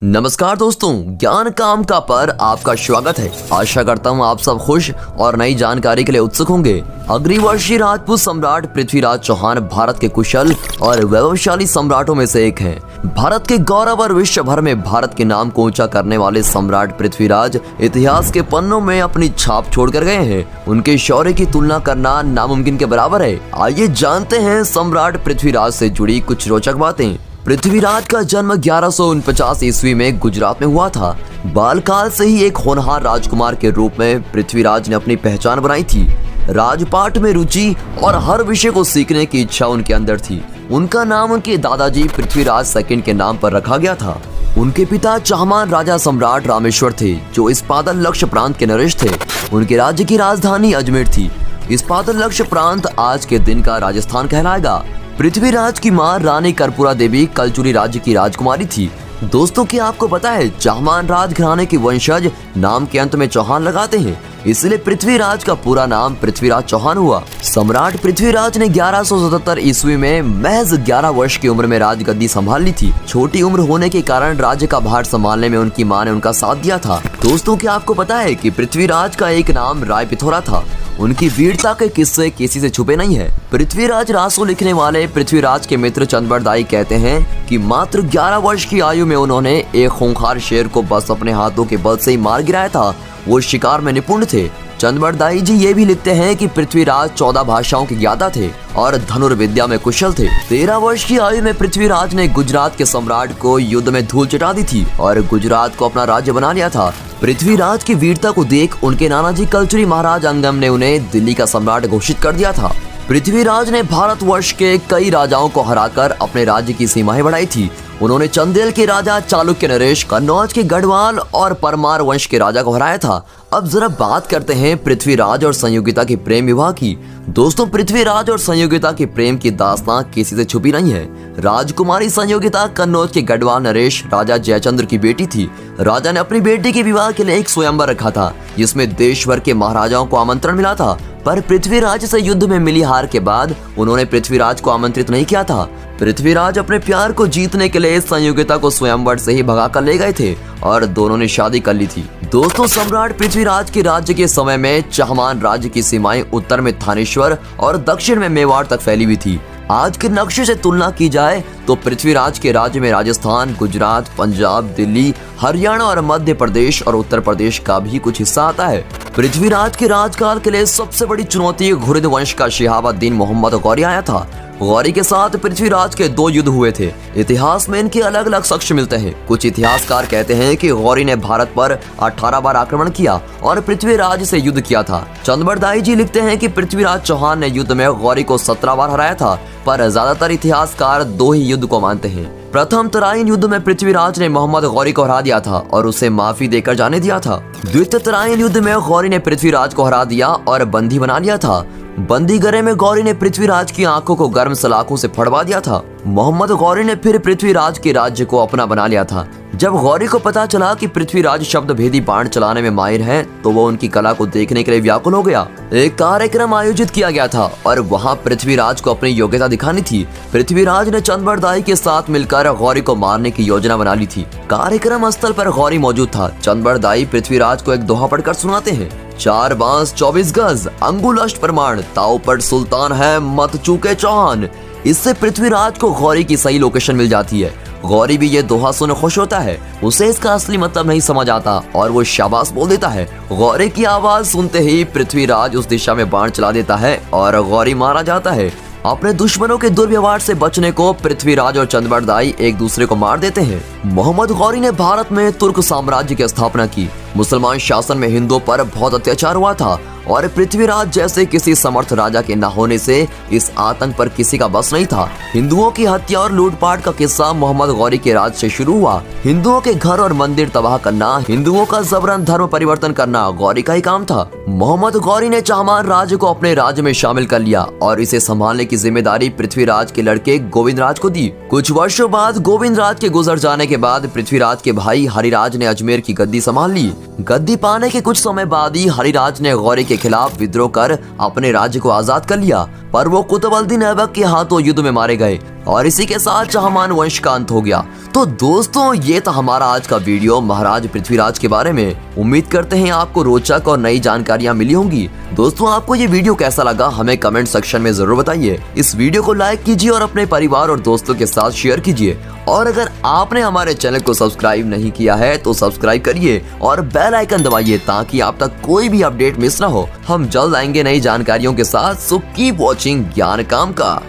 नमस्कार दोस्तों, ज्ञान काम का पर आपका स्वागत है। आशा करता हूँ आप सब खुश और नई जानकारी के लिए उत्सुक होंगे। अग्निवर्षीय राजपूत सम्राट पृथ्वीराज चौहान भारत के कुशल और वैभवशाली सम्राटों में से एक हैं। भारत के गौरव और विश्व भर में भारत के नाम को ऊंचा करने वाले सम्राट पृथ्वीराज इतिहास के पन्नों में अपनी छाप छोड़ कर गए हैं। उनके शौर्य की तुलना करना नामुमकिन के बराबर है। आइए जानते हैं सम्राट पृथ्वीराज से जुड़ी कुछ रोचक बातें। पृथ्वीराज का जन्म 1149 ईस्वी में गुजरात में हुआ था। बालकाल से ही एक होनहार राजकुमार के रूप में पृथ्वीराज ने अपनी पहचान बनाई थी। राजपाट में रुचि और हर विषय को सीखने की इच्छा उनके अंदर थी। उनका नाम उनके दादाजी पृथ्वीराज सेकंड के नाम पर रखा गया था। उनके पिता चाहमान राजा सम्राट रामेश्वर थे, जो इस्पातन लक्ष्य प्रांत के नरेश थे। उनके राज्य की राजधानी अजमेर थी। इस्पातन लक्ष्य प्रांत आज के दिन का राजस्थान कहलाएगा। पृथ्वीराज की मां रानी कर्पूरा देवी कलचुरी राज्य की राजकुमारी थी। दोस्तों, क्या आपको पता है चाहमान राजघराने के वंशज नाम के अंत में चौहान लगाते हैं, इसलिए पृथ्वीराज का पूरा नाम पृथ्वीराज चौहान हुआ। सम्राट पृथ्वीराज ने 1177 ईस्वी में महज 11 वर्ष की उम्र में राजगद्दी संभाल ली थी। छोटी उम्र होने के कारण राज्य का भार संभालने में उनकी मां ने उनका साथ दिया था। दोस्तों, क्या आपको पता है कि पृथ्वीराज का एक नाम राय पिथौरा था। उनकी वीरता के किस्से किसी से छुपे नहीं है। पृथ्वीराज रासो लिखने वाले पृथ्वीराज के मित्र चंद्रबरदाई कहते हैं कि मात्र 11 वर्ष की आयु में उन्होंने एक खूंखार शेर को बस अपने हाथों के बल से ही मार गिराया था। वो शिकार में निपुण थे। चंद्रबरदाई जी ये भी लिखते हैं कि पृथ्वीराज 14 भाषाओं के ज्ञाता थे और धनुर्विद्या में कुशल थे। 13 वर्ष की आयु में पृथ्वीराज ने गुजरात के सम्राट को युद्ध में धूल चटा दी थी और गुजरात को अपना राज्य बना लिया था। पृथ्वीराज की वीरता को देख उनके नानाजी कलचुरी महाराज अंगम ने उन्हें दिल्ली का सम्राट घोषित कर दिया था। पृथ्वीराज ने भारतवर्ष के कई राजाओं को हराकर अपने राज्य की सीमाएं बढ़ाई थी। उन्होंने चंदेल के राजा चालुक्य नरेश, कन्नौज के गढ़वाल और परमार वंश के राजा को हराया था। अब जरा बात करते हैं पृथ्वीराज और संयोगिता के प्रेम विवाह की। दोस्तों, पृथ्वीराज और संयोगिता के प्रेम की दास्तां किसी से छुपी नहीं है। राजकुमारी संयोगिता कन्नौज के गढ़वाल नरेश राजा जयचंद्र की बेटी थी। राजा ने अपनी बेटी के विवाह के लिए एक स्वयंवर रखा था, जिसमें देश भर के महाराजाओं को आमंत्रण मिला था। पर पृथ्वीराज से युद्ध में मिली हार के बाद उन्होंने पृथ्वीराज को आमंत्रित नहीं किया था। पृथ्वीराज अपने प्यार को जीतने के लिए संयोगिता को स्वयंवर से ही भगा कर ले गए थे और दोनों ने शादी कर ली थी। दोस्तों, सम्राट पृथ्वीराज के राज्य के समय में चाहमान राज्य की सीमाएं उत्तर में थानेश्वर और दक्षिण में मेवाड़ तक फैली हुई थी। आज के नक्शे से तुलना की जाए तो पृथ्वीराज के राज्य में राजस्थान, गुजरात, पंजाब, दिल्ली, हरियाणा और मध्य प्रदेश और उत्तर प्रदेश का भी कुछ हिस्सा आता है। पृथ्वीराज के राजकाल के लिए सबसे बड़ी चुनौती घुरिद वंश का शिहाबुद्दीन मोहम्मद गौरी आया था। गौरी के साथ पृथ्वीराज के 2 युद्ध हुए थे। इतिहास में इनके अलग अलग साक्ष्य मिलते हैं। कुछ इतिहासकार कहते हैं कि गौरी ने भारत पर 18 बार आक्रमण किया और पृथ्वीराज से युद्ध किया था। चंद्रबरदाई जी लिखते हैं कि पृथ्वीराज चौहान ने युद्ध में गौरी को 17 बार हराया था, पर ज्यादातर इतिहासकार 2 ही युद्ध को मानते हैं। प्रथम तराइन युद्ध में पृथ्वीराज ने मोहम्मद गौरी को हरा दिया था और उसे माफी देकर जाने दिया था। द्वितीय तराइन युद्ध में गौरी ने पृथ्वीराज को हरा दिया और बंदी बना लिया था। बंदीगृह में गौरी ने पृथ्वीराज की आंखों को गर्म सलाखों से फड़वा दिया था। मोहम्मद गौरी ने फिर पृथ्वीराज के राज्य को अपना बना लिया था। जब गौरी को पता चला कि पृथ्वीराज शब्द भेदी बाण चलाने में माहिर हैं, तो वो उनकी कला को देखने के लिए व्याकुल हो गया। एक कार्यक्रम आयोजित किया गया था और वहाँ पृथ्वीराज को अपनी योग्यता दिखानी थी। पृथ्वीराज ने चंद्रबरदाई के साथ मिलकर गौरी को मारने की योजना बना ली थी। कार्यक्रम स्थल पर गौरी मौजूद था। चंद्रबरदाई पृथ्वीराज को एक दोहा पढ़कर सुनाते हैं। 4 बांस 24 गज, अंगुल अष्ट प्रमाण, ताऊ पर सुल्तान है मत चूके चौहान। इससे पृथ्वीराज को गौरी की सही लोकेशन मिल जाती है। गौरी भी ये दोहा सुन खुश होता है। उसे इसका असली मतलब नहीं समझ आता और वो शाबाश बोल देता है। गौरी की आवाज सुनते ही पृथ्वीराज उस दिशा में बाण चला देता है और गौरी मारा जाता है। अपने दुश्मनों के दुर्व्यवहार से बचने को पृथ्वीराज और चंद्रबरदाई एक दूसरे को मार देते हैं। मोहम्मद गौरी ने भारत में तुर्क साम्राज्य की स्थापना की। मुसलमान शासन में हिंदुओं पर बहुत अत्याचार हुआ था और पृथ्वीराज जैसे किसी समर्थ राजा के न होने से इस आतंक पर किसी का बस नहीं था। हिंदुओं की हत्या और लूटपाट का किस्सा मोहम्मद गौरी के राज से शुरू हुआ। हिंदुओं के घर और मंदिर तबाह करना, हिंदुओं का जबरन धर्म परिवर्तन करना गौरी का ही काम था। मोहम्मद गौरी ने चाहमान राज्य को अपने राज्य में शामिल कर लिया और इसे संभालने की जिम्मेदारी पृथ्वीराज के लड़के गोविंद राज को दी। कुछ वर्षों बाद गोविंद राज के गुजर जाने के बाद पृथ्वीराज के भाई हरिराज ने अजमेर की गद्दी संभाल ली। गद्दी पाने के कुछ समय बाद ही हरिराज ने गौरी के खिलाफ विद्रोह कर अपने राज्य को आजाद कर लिया, पर वो कुतुबुद्दीन ऐबक के हाथों युद्ध में मारे गए और इसी के साथ चहमान वंश का अंत हो गया। तो दोस्तों, ये था हमारा आज का वीडियो महाराज पृथ्वीराज के बारे में। उम्मीद करते हैं आपको रोचक और नई जानकारियां मिली होंगी। दोस्तों, आपको ये वीडियो कैसा लगा हमें कमेंट सेक्शन में जरूर बताइए। इस वीडियो को लाइक कीजिए और अपने परिवार और दोस्तों के साथ शेयर कीजिए। और अगर आपने हमारे चैनल को सब्सक्राइब नहीं किया है तो सब्सक्राइब करिए और बेल आइकन दबाइए ताकि आप तक कोई भी अपडेट मिस ना हो। हम जल्द आएंगे नई जानकारियों के साथ। सो कीप वॉचिंग ज्ञान काम का।